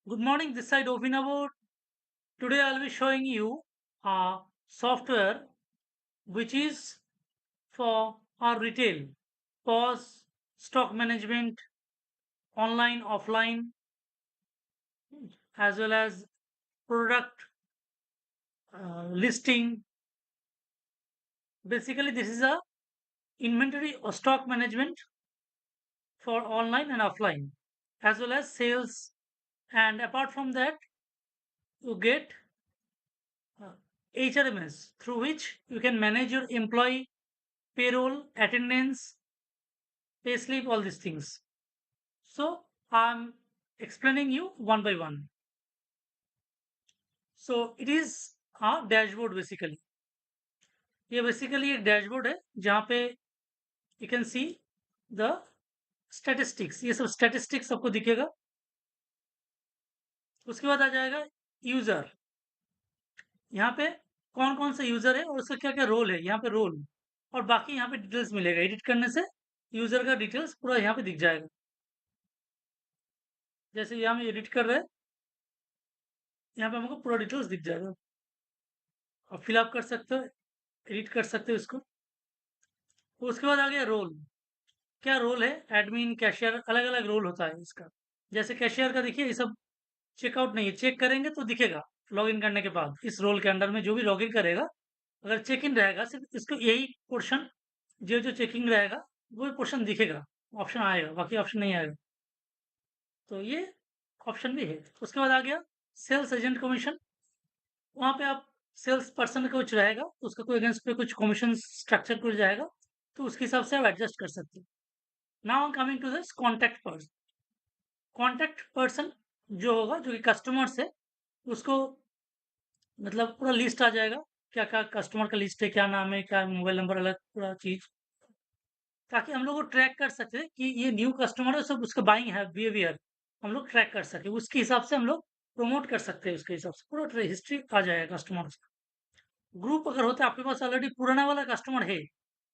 Good morning, this side Obinabo. Today I'll be showing you a software which is for our retail, POS, stock management, online, offline, as well as product listing. Basically, this is a inventory or stock management for online and offline, as well as sales. And apart from that, you get uh, HRMS through which you can manage your employee payroll, attendance, payslip, all these things. So I'm explaining you one by one. So it is a dashboard basically. ये basically एक dashboard है जहाँ पे you can see the statistics, ये सब statistics सबको दिखेगा। उसके बाद आ जाएगा यूजर। यहाँ पे कौन कौन सा यूजर है और उसका क्या क्या रोल है, यहाँ पे रोल और बाकी यहाँ पे डिटेल्स मिलेगा। एडिट करने से यूजर का डिटेल्स पूरा यहाँ पे दिख जाएगा। जैसे यहाँ में एडिट कर रहे हैं, यहाँ पे हमको पूरा डिटेल्स दिख जाएगा। और फिल आप कर सकते हो, एडिट कर सकते हो इसको। उसके बाद आ गया रोल। क्या रोल है? एडमिन, कैशियर, अलग अलग रोल होता है इसका। जैसे कैशियर का देखिए, ये सब चेकआउट नहीं है, चेक करेंगे तो दिखेगा। लॉगिन करने के बाद इस रोल के अंडर में जो भी लॉगिन करेगा, अगर चेक इन रहेगा सिर्फ इसको यही पोर्शन, जो जो चेकिंग रहेगा वही पोर्शन दिखेगा, ऑप्शन आएगा, बाकी ऑप्शन नहीं आएगा। तो ये ऑप्शन भी है। उसके बाद आ गया सेल्स एजेंट कमीशन। वहां पे आप सेल्स पर्सन का कुछ रहेगा, उसका कोई अगेंस्ट पे कुछ कमीशन स्ट्रक्चर कुछ जाएगा, तो उसके हिसाब से आप एडजस्ट कर सकते हो। Now coming to this contact person. Contact person जो होगा, जो कि कस्टमर से उसको मतलब पूरा लिस्ट आ जाएगा, क्या क्या कस्टमर का लिस्ट है, क्या नाम है, क्या मोबाइल नंबर, अलग पूरा चीज, ताकि हम लोग को ट्रैक कर सके कि ये न्यू कस्टमर है, सब उसका बाइंग है बिहेवियर हम लोग ट्रैक कर सके। उसके हिसाब से हम लोग प्रमोट कर सकते हैं, उसके हिसाब से पूरा हिस्ट्री आ जाएगा कस्टमर। ग्रुप अगर होता है आपके पास ऑलरेडी पुराना वाला कस्टमर है,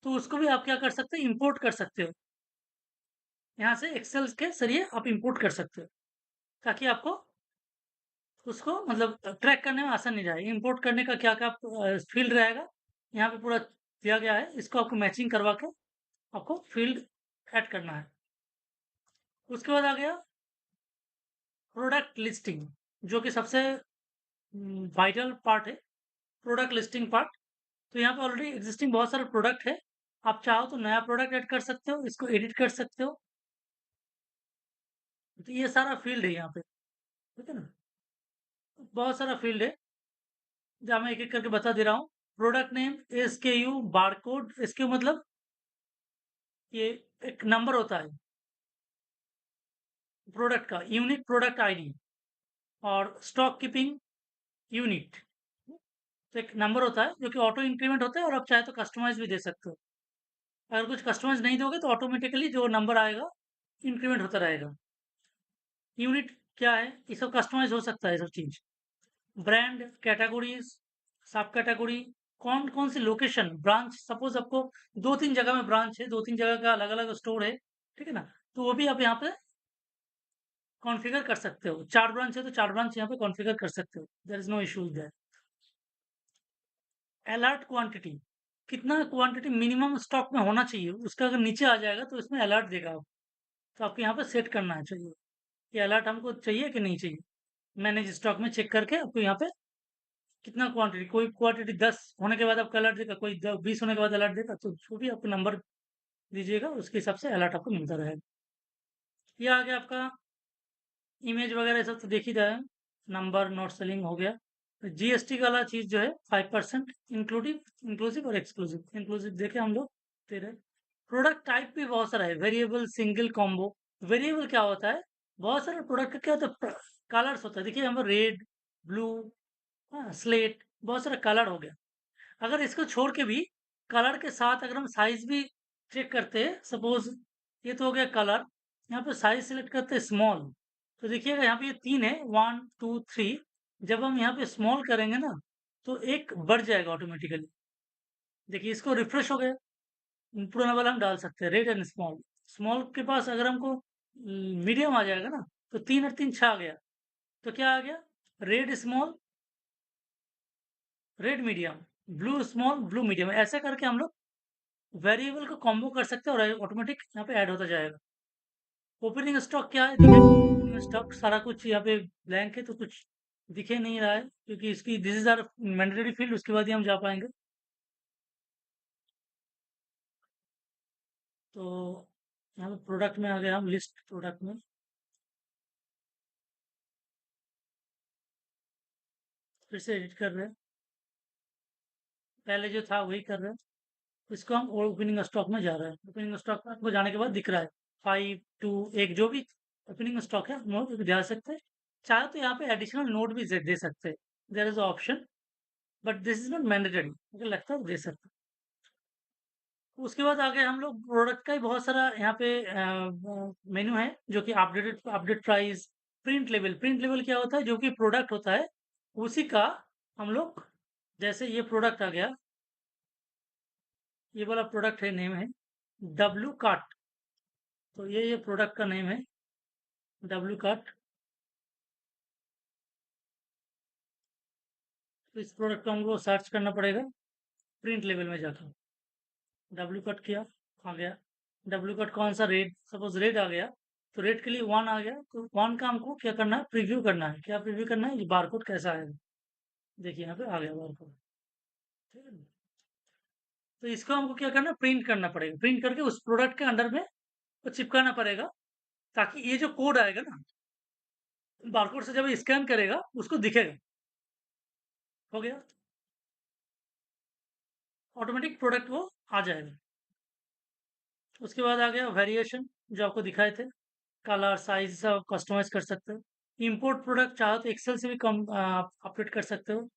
तो उसको भी आप क्या कर सकते हैं, इंपोर्ट कर सकते हो। यहाँ से एक्सेल के जरिए आप इंपोर्ट कर सकते हो, ताकि आपको उसको मतलब ट्रैक करने में आसान नहीं जाए। इंपोर्ट करने का क्या क्या फील्ड रहेगा, यहाँ पे पूरा दिया गया है। इसको आपको मैचिंग करवा के आपको फील्ड ऐड करना है। उसके बाद आ गया प्रोडक्ट लिस्टिंग, जो कि सबसे वाइटल पार्ट है, प्रोडक्ट लिस्टिंग पार्ट। तो यहाँ पे ऑलरेडी एग्जिस्टिंग बहुत सारे प्रोडक्ट है, आप चाहो तो नया प्रोडक्ट ऐड कर सकते हो, इसको एडिट कर सकते हो। तो ये सारा फील्ड है यहाँ पे, ठीक है ना। बहुत सारा फील्ड है, जहाँ मैं एक एक करके बता दे रहा हूँ। Product name, SKU, barcode. SKU मतलब ये एक नंबर होता है प्रोडक्ट का, यूनिक प्रोडक्ट आईडी। और स्टॉक कीपिंग यूनिट, तो एक नंबर होता है जो कि ऑटो इंक्रीमेंट होता है, और आप चाहे तो कस्टमाइज भी दे सकते हो। अगर कुछ कस्टमाइज नहीं दोगे तो ऑटोमेटिकली जो नंबर आएगा इंक्रीमेंट होता रहेगा। यूनिट क्या है, ये सब कस्टमाइज हो सकता है, ये सब चीज। ब्रांड, कैटेगरीज, सब कैटेगरी, कौन कौन सी लोकेशन, ब्रांच, सपोज आपको दो तीन जगह में ब्रांच है, दो तीन जगह का अलग अलग स्टोर है, ठीक है ना, तो वो भी आप यहाँ पे कॉन्फ़िगर कर सकते हो। 4 ब्रांच है तो 4 ब्रांच यहाँ पे कॉन्फ़िगर कर सकते हो। There is no issues there. Alert quantity, कितना क्वांटिटी मिनिमम स्टॉक में होना चाहिए, उसका अगर नीचे आ जाएगा तो इसमें अलर्ट देगा आप। तो आपको यहाँ पे सेट करना है चाहिए, ये अलर्ट हमको चाहिए कि नहीं चाहिए। मैनेज स्टॉक में चेक करके आपको यहाँ पे कितना क्वांटिटी, कोई क्वांटिटी 10 होने के बाद आपको अलर्ट देगा, कोई 20 होने के बाद अलर्ट देगा, तो जो भी आपको नंबर दीजिएगा उसके हिसाब से अलर्ट आपको मिलता रहेगा। ये आ गया आपका इमेज वगैरह, सब तो देख ही रहा है। नंबर नॉट सेलिंग हो गया। जीएसटी वाला चीज जो है 5% इंक्लूडिव, इंक्लूसिव और एक्सक्लूसिव। इंक्लूसिव देखे हम लोग दे रहे। प्रोडक्ट टाइप भी बहुत सारा है, वेरिएबल, सिंगल, कॉम्बो। वेरिएबल क्या होता है, बहुत सारे प्रोडक्ट का क्या होता है, कलर्स होता है। देखिए हम रेड, ब्लू, स्लेट, बहुत सारा कलर हो गया। अगर इसको छोड़ के भी कलर के साथ अगर हम साइज भी चेक करते हैं, सपोज ये तो हो गया कलर, यहाँ पे साइज सिलेक्ट करते हैं स्मॉल, तो देखिएगा यहाँ पे ये 3 है, 1 2 3। जब हम यहाँ पे स्मॉल करेंगे ना, तो एक बढ़ जाएगा ऑटोमेटिकली। देखिए इसको रिफ्रेश हो गया, पुराना वाला हम डाल सकते हैं, रेड एंड स्मॉल। स्मॉल के पास अगर हमको मीडियम आ जाएगा ना, तो 3 और 3 6 आ गया। तो क्या आ गया, red small, red medium, blue small, blue medium, ऐसे करके हम लोग वेरिएबल को कॉम्बो कर सकते हैं और ऑटोमेटिक यहाँ पे ऐड होता जाएगा। ओपनिंग स्टॉक क्या है, देखिए ओपनिंग स्टॉक सारा कुछ यहाँ पे ब्लैंक है, तो कुछ दिखे नहीं रहा है, क्योंकि इसकी this is are mandatory field, उसके बाद ही हम जा पाएंगे। तो यहाँ पे प्रोडक्ट में आ गया, हम लिस्ट प्रोडक्ट में फिर से एडिट कर रहे हैं, पहले जो था वही कर रहे हैं। इसको हम ओपनिंग स्टॉक में जा रहे हैं, ओपनिंग स्टॉक में आपको जाने के बाद दिख रहा है 5 2 1 जो भी ओपनिंग स्टॉक है नोट भी जा सकते हैं। चाहे तो यहाँ पे एडिशनल नोट भी दे सकते हैं, there is option, but this is not mandatory, मुझे लगता है वो दे सकते हैं। उसके बाद आगे हम लोग प्रोडक्ट का ही बहुत सारा यहाँ पे मेन्यू है, जो कि अपडेट प्राइस, प्रिंट लेवल क्या होता है, जो कि प्रोडक्ट होता है उसी का हम लोग, जैसे ये प्रोडक्ट आ गया, ये वाला प्रोडक्ट है, नेम है डब्लू कार्ट, तो ये प्रोडक्ट का नेम है डब्लू कार्ट। तो इस प्रोडक्ट को हमको सर्च करना पड़ेगा प्रिंट लेवल में जाकर, डब्लू कट किया, आ गया डब्लू कट, कौन सा रेट, सपोज रेट आ गया, तो रेट के लिए 1 आ गया, तो 1 का हमको क्या करना है, प्रीव्यू करना है, क्या प्रीव्यू करना है, ये बारकोड कैसा आएगा, देखिए यहाँ पे आ गया बारकोड, ठीक है। तो इसको हमको क्या करना है, प्रिंट करना पड़ेगा, प्रिंट करके उस प्रोडक्ट के अंडर में वो चिपकाना पड़ेगा, ताकि ये जो कोड आएगा ना, बारकोड से जब स्कैन करेगा उसको दिखेगा। हो गया, ऑटोमेटिक प्रोडक्ट वो आ जाएगा। उसके बाद आ गया वेरिएशन, जो आपको दिखाए थे, कलर साइज सब कस्टमाइज कर सकते हो। इंपोर्ट प्रोडक्ट चाहो तो एक्सेल से भी कम अपडेट कर सकते हो।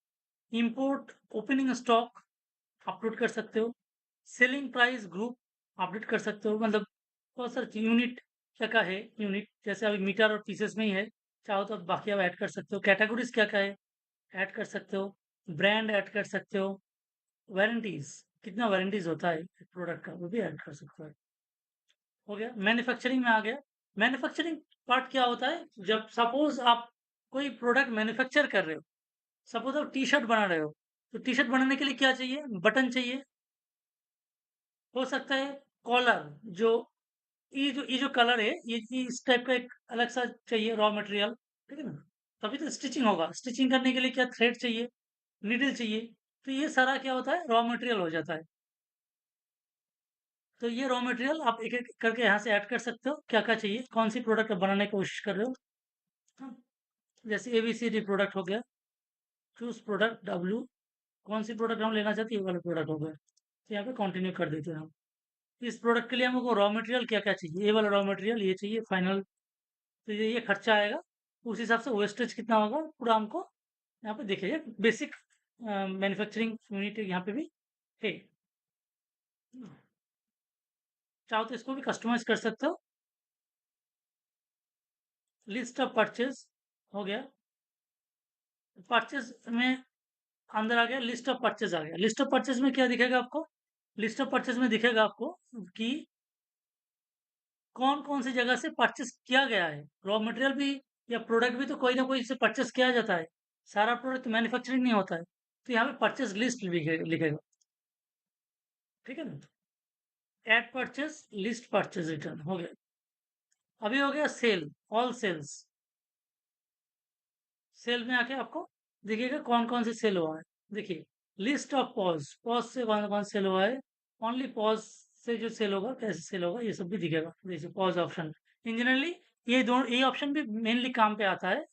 इंपोर्ट ओपनिंग स्टॉक अपलोड कर सकते हो। सेलिंग प्राइस ग्रुप अपडेट कर सकते हो, मतलब बहुत सारे यूनिट क्या क्या है, यूनिट जैसे अभी मीटर और पीसेस में ही है, चाहो तो बाकी आप ऐड कर सकते हो। कैटेगरीज क्या क्या है, ऐड कर सकते हो। ब्रांड ऐड कर सकते हो। वारंटीज, कितना वारंटीज होता है प्रोडक्ट का, वो भी ऐड कर सकते हो। हो गया, मैन्युफैक्चरिंग में आ गया। मैन्युफैक्चरिंग पार्ट क्या होता है, जब सपोज आप कोई प्रोडक्ट मैन्युफैक्चर कर रहे हो, सपोज आप टी शर्ट बना रहे हो, तो टी शर्ट बनाने के लिए क्या चाहिए, बटन चाहिए, हो सकता है कॉलर, जो ये जो कलर है, ये इस टाइप का एक अलग सा चाहिए रॉ मटेरियल, ठीक है ना, तभी तो स्टिचिंग होगा, स्टिचिंग करने के लिए क्या थ्रेड चाहिए, नीडल चाहिए, तो ये सारा क्या होता है, रॉ मटेरियल हो जाता है। तो ये रॉ मटेरियल आप एक एक करके यहाँ से ऐड कर सकते हो, क्या क्या चाहिए, कौन सी प्रोडक्ट बनाने की कोशिश कर रहे हो। हाँ, जैसे ABCD प्रोडक्ट हो गया, चूज प्रोडक्ट डब्ल्यू, कौन सी प्रोडक्ट हम लेना चाहते हैं, ये वाला प्रोडक्ट हो गया, तो यहाँ पे कंटिन्यू कर देते हैं हम। इस प्रोडक्ट के लिए हमको रॉ मटेरियल क्या क्या चाहिए, ये वाला रॉ मटेरियल ये चाहिए फाइनल, तो ये खर्चा आएगा, उस हिसाब से वेस्टेज कितना होगा पूरा हमको यहाँ पे देखिए, बेसिक मैन्युफैक्चरिंग यूनिट यहाँ पे भी है। चाहो तो इसको भी कस्टमाइज कर सकते हो। लिस्ट ऑफ परचेज हो गया, परचेज में अंदर आ गया, लिस्ट ऑफ परचेज आ गया। लिस्ट ऑफ परचेज में क्या दिखेगा आपको, लिस्ट ऑफ परचेज में दिखेगा आपको कि कौन कौन सी जगह से परचेस किया गया है, रॉ मटेरियल भी या प्रोडक्ट भी तो कोई ना कोई से परचेस किया जाता है, सारा प्रोडक्ट मैन्युफैक्चरिंग नहीं होता है, तो यहाँ पे परचेस लिस्ट लिखेगा, ठीक है ना। Add purchase, list purchase return हो गया। अभी हो गया सेल, ऑल सेल्स, सेल में आके आपको दिखेगा कौन कौन से सेल हुआ है। देखिए, लिस्ट ऑफ पॉज, पॉज से कौन कौन सेल हुआ है, ओनली पॉज से जो सेल होगा कैसे सेल होगा, ये सब भी दिखेगा। देखिए पॉज ऑप्शन, इन जनरली ये ऑप्शन भी मेनली काम पे आता है,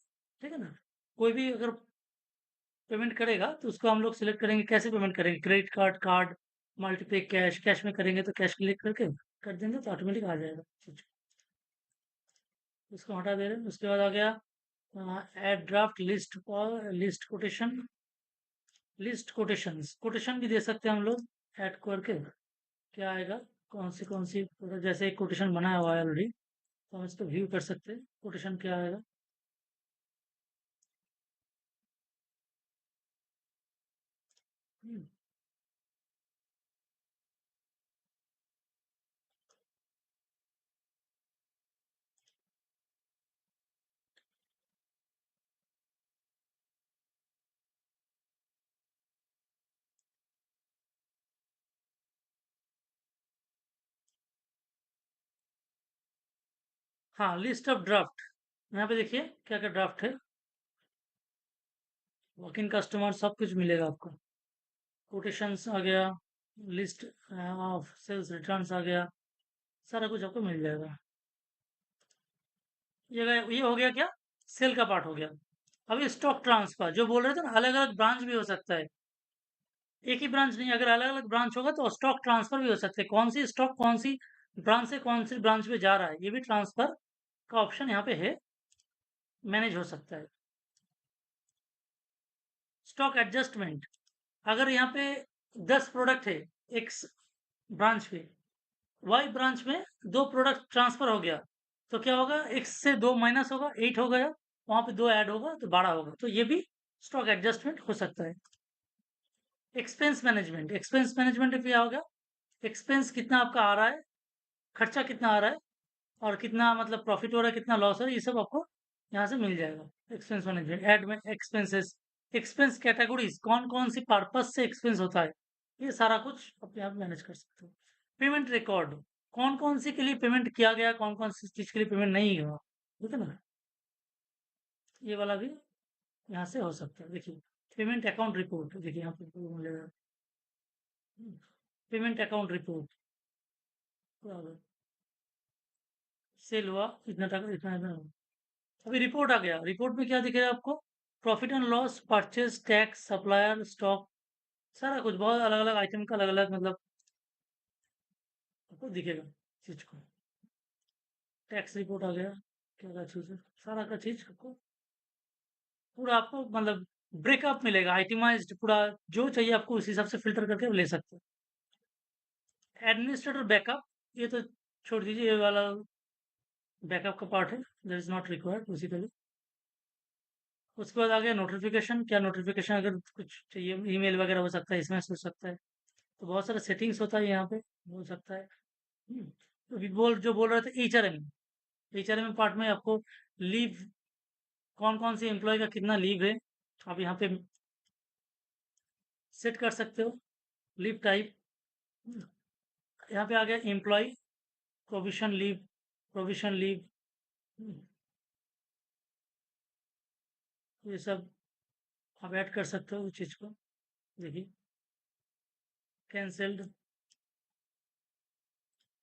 ठीक है ना। कोई भी अगर पेमेंट करेगा तो उसको हम लोग सिलेक्ट करेंगे, कैसे पेमेंट करेंगे, credit card, card, multipay, cash, cash में करेंगे तो कैश क्लिक करके कर देंगे तो ऑटोमेटिक आ जाएगा। इसको हटा दे रहे हैं। उसके बाद आ गया add draft list, list quotation, list quotations, quotation भी दे सकते हैं हम लोग ऐड करके, क्या आएगा, कौन सी product, जैसे एक कोटेशन बनाया हुआ है ऑलरेडी, तो हम इसको व्यू कर सकते हैं, कोटेशन क्या आएगा। हम्म, हाँ, लिस्ट ऑफ ड्राफ्ट। यहाँ पे देखिए क्या क्या ड्राफ्ट है। वर्किंग कस्टमर सब कुछ मिलेगा आपको। कोटेशंस आ गया, लिस्ट ऑफ सेल्स रिटर्न्स आ गया, सारा कुछ आपको मिल जाएगा। ये हो गया क्या, सेल का पार्ट हो गया। अभी स्टॉक ट्रांसफर जो बोल रहे थे ना, अलग अलग ब्रांच भी हो सकता है, एक ही ब्रांच नहीं। अगर अलग अलग ब्रांच होगा तो स्टॉक ट्रांसफर भी हो सकते हैं। कौन सी स्टॉक कौन सी ब्रांच से कौन सी ब्रांच में जा रहा है, ये भी ट्रांसफर का ऑप्शन यहाँ पे है, मैनेज हो सकता है। स्टॉक एडजस्टमेंट, अगर यहाँ पे 10 प्रोडक्ट है एक्स ब्रांच पे, वाई ब्रांच में 2 प्रोडक्ट ट्रांसफर हो गया, तो क्या होगा, एक्स से 2 माइनस होगा, 8 हो गया, वहां पे 2 ऐड होगा तो 12 होगा। तो ये भी स्टॉक एडजस्टमेंट हो सकता है। एक्सपेंस मैनेजमेंट, एक्सपेंस मैनेजमेंट क्या होगा, एक्सपेंस कितना आपका आ रहा है, खर्चा कितना आ रहा है, और कितना मतलब प्रॉफिट हो रहा है, कितना लॉस हो रहा है, ये सब आपको यहाँ से मिल जाएगा। एक्सपेंस मैनेजमेंट, एड में एक्सपेंसेस, एक्सपेंस कैटेगरीज, कौन कौन सी पर्पस से एक्सपेंस होता है, ये सारा कुछ अपने आप मैनेज कर सकते हो। पेमेंट रिकॉर्ड, कौन कौन सी के लिए पेमेंट किया गया, कौन कौन सी चीज के लिए पेमेंट नहीं हुआ, ठीक है ना, ये वाला भी यहाँ से हो सकता है। देखिए पेमेंट अकाउंट रिपोर्ट, देखिए यहाँ पे मिलेगा पेमेंट अकाउंट रिपोर्ट, सेल हुआ इतना टका, इतना इतना। अभी रिपोर्ट आ गया, रिपोर्ट में क्या दिखेगा आपको, profit and loss, purchase, tax, supplier, stock, सारा कुछ बहुत अलग अलग आइटम का अलग अलग मतलब आपको दिखेगा चीज को। टैक्स रिपोर्ट आ गया, क्या क्या चीज है, सारा का चीज आपको पूरा आपको मतलब ब्रेकअप मिलेगा, आइटमाइज्ड पूरा, जो चाहिए आपको उस हिसाब से फिल्टर करके ले सकते हो। एडमिनिस्ट्रेटर बैकअप, ये तो छोड़ दीजिए, ये वाला बैकअप का पार्ट है, that is not required basically. उसके बाद आ गया नोटिफिकेशन, क्या नोटिफिकेशन अगर कुछ चाहिए, ईमेल वगैरह हो सकता है, इसमें हो सकता है। तो बहुत सारा सेटिंग्स होता है यहाँ पे, हो सकता है। तो जो बोल रहे थे एचआरएम, एचआरएम पार्ट में आपको लीव, कौन कौन सी एम्प्लॉय का कितना लीव है, आप यहाँ पे सेट कर सकते हो। लीव टाइप, यहाँ पे आ गया employ provision leave, provision leave, ये सब आप ऐड कर सकते हो उस चीज को। देखिए कैंसल्ड,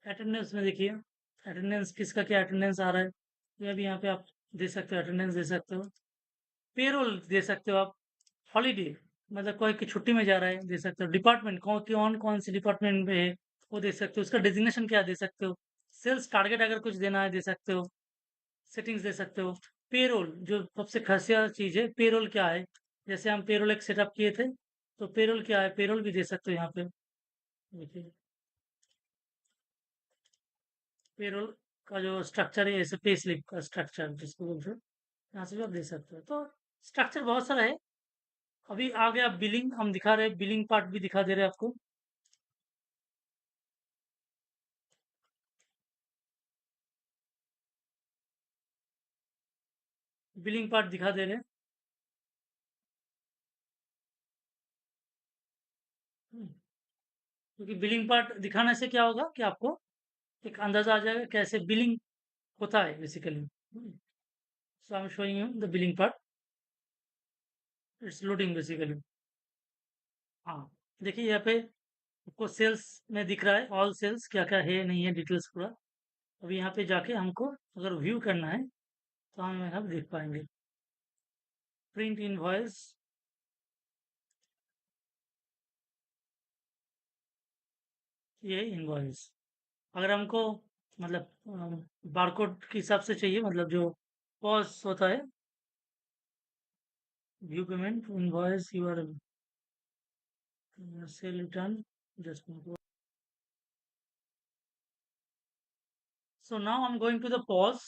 अटेंडेंस में देखिए अटेंडेंस किसका क्या अटेंडेंस आ रहा है, ये भी यहाँ पे आप दे सकते हो, अटेंडेंस दे सकते हो। पेरोल दे सकते हो आप, हॉलीडे मतलब कोई की छुट्टी में जा रहा है दे सकते हो। डिपार्टमेंट कौन कौन सी डिपार्टमेंट में है वो दे सकते हो, उसका डेजिग्नेशन क्या दे सकते हो। सेल्स टारगेट अगर कुछ देना है दे सकते हो, सेटिंग्स दे सकते हो। पेरोल जो सबसे खासियत चीज है, पेरोल क्या है, जैसे हम पेरोल एक सेटअप किए थे, तो पेरोल क्या है, पेरोल भी दे सकते हो यहाँ पे। देखिए पेरोल का जो स्ट्रक्चर है, जैसे पे स्लिप का स्ट्रक्चर जिसको बोलते हैं, यहाँ से भी आप दे सकते हो। तो स्ट्रक्चर बहुत सारा है। अभी आ गया बिलिंग, हम दिखा रहे हैं बिलिंग पार्ट भी दिखा दे रहे हैं आपको। बिलिंग पार्ट दिखा दे रहे हैं। हम्म, क्योंकि बिलिंग पार्ट दिखाने से क्या होगा कि आपको एक अंदाजा आ जाएगा कैसे बिलिंग होता है basically. So I am showing you the billing part, it's loading basically. हाँ देखिए यहाँ पे आपको सेल्स में दिख रहा है, ऑल सेल्स क्या क्या है नहीं है डिटेल्स पूरा। अभी यहाँ पे जाके हमको अगर व्यू करना है तो हम यहाँ देख पाएंगे। प्रिंट इनवॉइस, ये इनवॉइस, अगर हमको मतलब बारकोड के हिसाब से चाहिए, मतलब जो पॉज होता है, view payment invoice your sale return, just so now I'm going to the pause.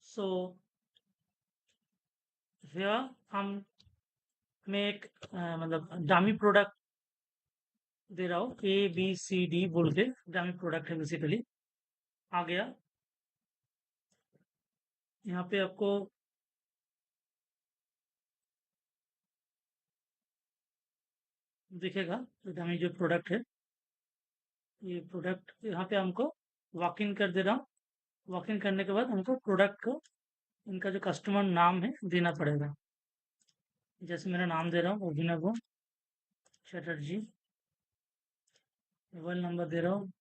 So here हम मैं एक मतलब डामी प्रोडक्ट दे रहा हूँ, ABCD बोल के डामी प्रोडक्ट है बेसिकली। आ गया यहाँ पे आपको दिखेगा डामी जो प्रोडक्ट है, ये प्रोडक्ट यहाँ पे हमको वॉक इन कर दे रहा हूँ। वॉक इन करने के बाद हमको प्रोडक्ट को इनका जो कस्टमर नाम है देना पड़ेगा। जैसे मेरा नाम दे रहा हूँ अभिनव चटर्जी, मोबाइल नंबर दे रहा हूँ,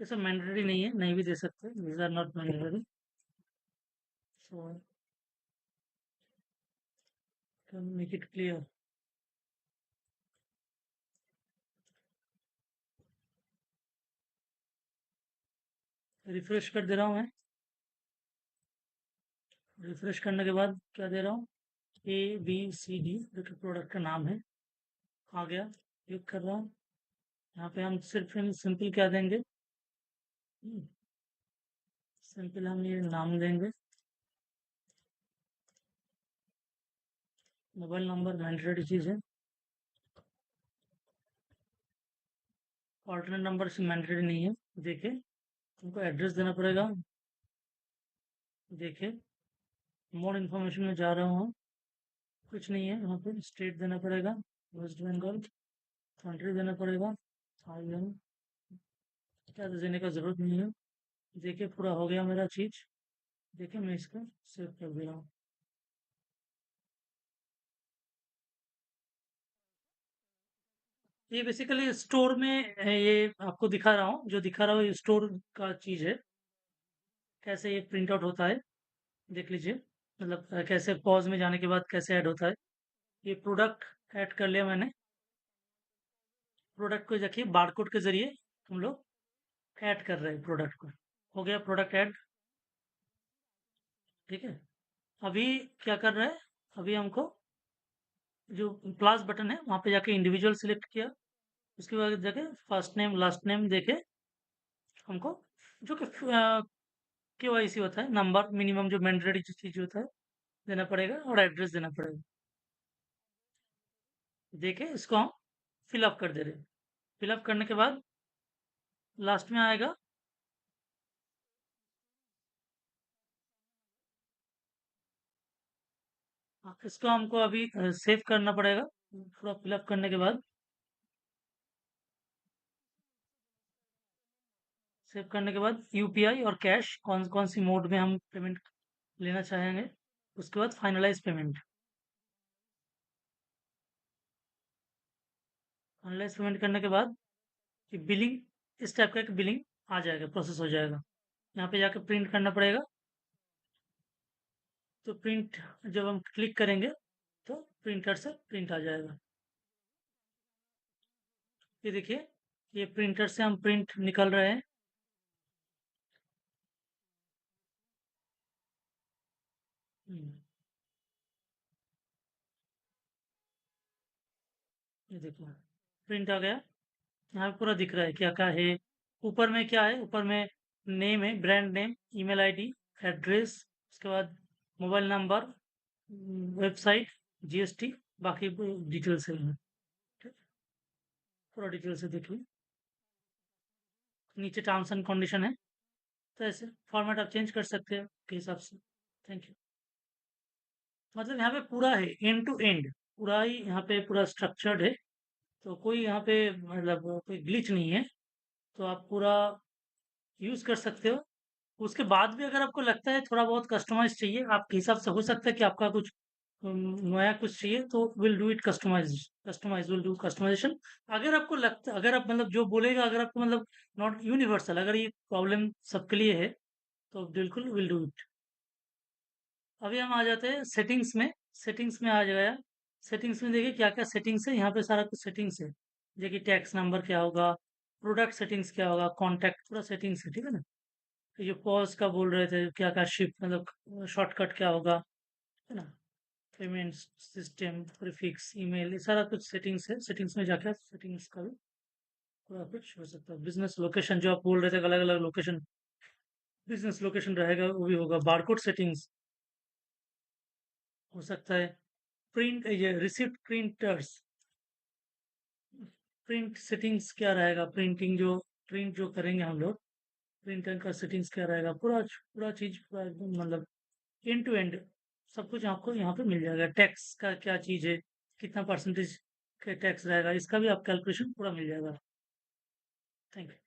ये सब मैंडेटरी नहीं है, नहीं भी दे सकते, these are not mandatory. So can make it clear. Refresh कर दे रहा हूँ मैं। रिफ्रेश करने के बाद क्या दे रहा हूँ, ABCD जो कि प्रोडक्ट का नाम है, आ गया। क्लिक कर रहा हूँ। यहाँ पे हम सिर्फ सिंपल क्या देंगे, सिंपल हम ये नाम देंगे। मोबाइल नंबर मैंडेटरी चीज़ है, ऑल्टरनेट नंबर से मैंडेटरी नहीं है। देखिए तुमको एड्रेस देना पड़ेगा। देखिए मोर इन्फॉर्मेशन में जा रहा हूँ, कुछ नहीं है यहाँ पे। स्टेट देना पड़ेगा, वेस्ट बंगाल। कंट्री देना पड़ेगा, थाईलैंड। क्या देने का जरूरत नहीं है। देखिए पूरा हो गया मेरा चीज। देखिए मैं इसको सेव कर दे रहा हूँ। ये बेसिकली स्टोर में ये आपको दिखा रहा हूँ, जो दिखा रहा हूँ ये स्टोर का चीज है। कैसे ये प्रिंट आउट होता है देख लीजिए, मतलब कैसे पॉज में जाने के बाद कैसे ऐड होता है। ये प्रोडक्ट ऐड कर लिया मैंने। प्रोडक्ट को देखिए बारकोड के जरिए हम लोग ऐड कर रहे हैं प्रोडक्ट को। हो गया प्रोडक्ट ऐड। ठीक है, अभी क्या कर रहा है, अभी हमको जो प्लस बटन है वहां पे जाके इंडिविजुअल सिलेक्ट किया। उसके बाद जाके फर्स्ट नेम लास्ट नेम देके हमको जो कि KYC होता है, नंबर मिनिमम जो मैंडेटरी चीज होता है देना पड़ेगा, और एड्रेस देना पड़ेगा। देखे इसको हम फिलअप कर दे रहे हैं। फिलअप करने के बाद लास्ट में आएगा, इसको हमको अभी सेव करना पड़ेगा। पूरा फिलअप करने के बाद, सेव करने के बाद UPI और कैश कौन कौन सी मोड में हम पेमेंट लेना चाहेंगे। उसके बाद फाइनलाइज पेमेंट। फाइनलाइज पेमेंट करने के बाद कि बिलिंग, इस टाइप का एक बिलिंग आ जाएगा, प्रोसेस हो जाएगा। यहाँ पे जाके प्रिंट करना पड़ेगा। तो प्रिंट जब हम क्लिक करेंगे तो प्रिंटर से प्रिंट आ जाएगा। ये देखिए ये प्रिंटर से हम प्रिंट निकल रहे हैं। हम्म, ये देखो प्रिंट आ गया। यहाँ पे पूरा दिख रहा है क्या क्या है। ऊपर में क्या है, ऊपर में नेम है, brand name, email ID, address, उसके बाद मोबाइल नंबर, वेबसाइट, GST, बाकी डिटेल्स है। ठीक, पूरा डिटेल्स है देखिए। नीचे टर्म्स एंड कंडीशन है। तो ऐसे फॉर्मेट आप चेंज कर सकते हैं के हिसाब से। Thank you. मतलब यहाँ पे पूरा है एंड टू एंड, पूरा ही यहाँ पे पूरा स्ट्रक्चर्ड है। तो कोई यहाँ पे मतलब कोई ग्लिच नहीं है। तो आप पूरा यूज कर सकते हो। उसके बाद भी अगर आपको लगता है थोड़ा बहुत कस्टमाइज चाहिए आपके हिसाब से, हो सकता है कि आपका कुछ नया कुछ चाहिए, तो will do it customize will do customization. अगर आपको लगता, अगर आप मतलब जो बोलेगा, अगर आपको मतलब नॉट यूनिवर्सल, अगर ये प्रॉब्लम सबके लिए है तो बिल्कुल विल डू इट। अभी हम आ जाते हैं सेटिंग्स में। सेटिंग्स में आ गया। सेटिंग्स में देखिए क्या क्या सेटिंग्स है, यहाँ पे सारा कुछ सेटिंग्स है। देखिए टैक्स नंबर क्या होगा, प्रोडक्ट सेटिंग्स क्या होगा, कॉन्टैक्ट, पूरा सेटिंग्स है। ठीक है ना। तो ये पॉज का बोल रहे थे क्या क्या, शिफ्ट मतलब शॉर्टकट क्या होगा, है ना। पेमेंट सिस्टम, प्रीफिक्स, ईमेल, ये सारा कुछ सेटिंग्स है। सेटिंग्स में जाकर सेटिंग्स का भी पूरा कुछ हो सकता है। बिजनेस लोकेशन जो आप बोल रहे थे, अलग अलग लोकेशन, बिजनेस लोकेशन रहेगा वो भी होगा। बारकोड सेटिंग्स हो सकता है। प्रिंट, ये रिसिप्ट प्रिंटर्स, प्रिंट सेटिंग्स क्या रहेगा, प्रिंटिंग जो प्रिंट जो करेंगे हम लोग, प्रिंटर का सेटिंग्स क्या रहेगा। पूरा पूरा चीज पूरा एकदम मतलब एंड टू एंड सब कुछ आपको यहाँ पे मिल जाएगा। टैक्स का क्या चीज़ है, कितना परसेंटेज का टैक्स रहेगा, इसका भी आप कैलकुलेशन पूरा मिल जाएगा। Thank you.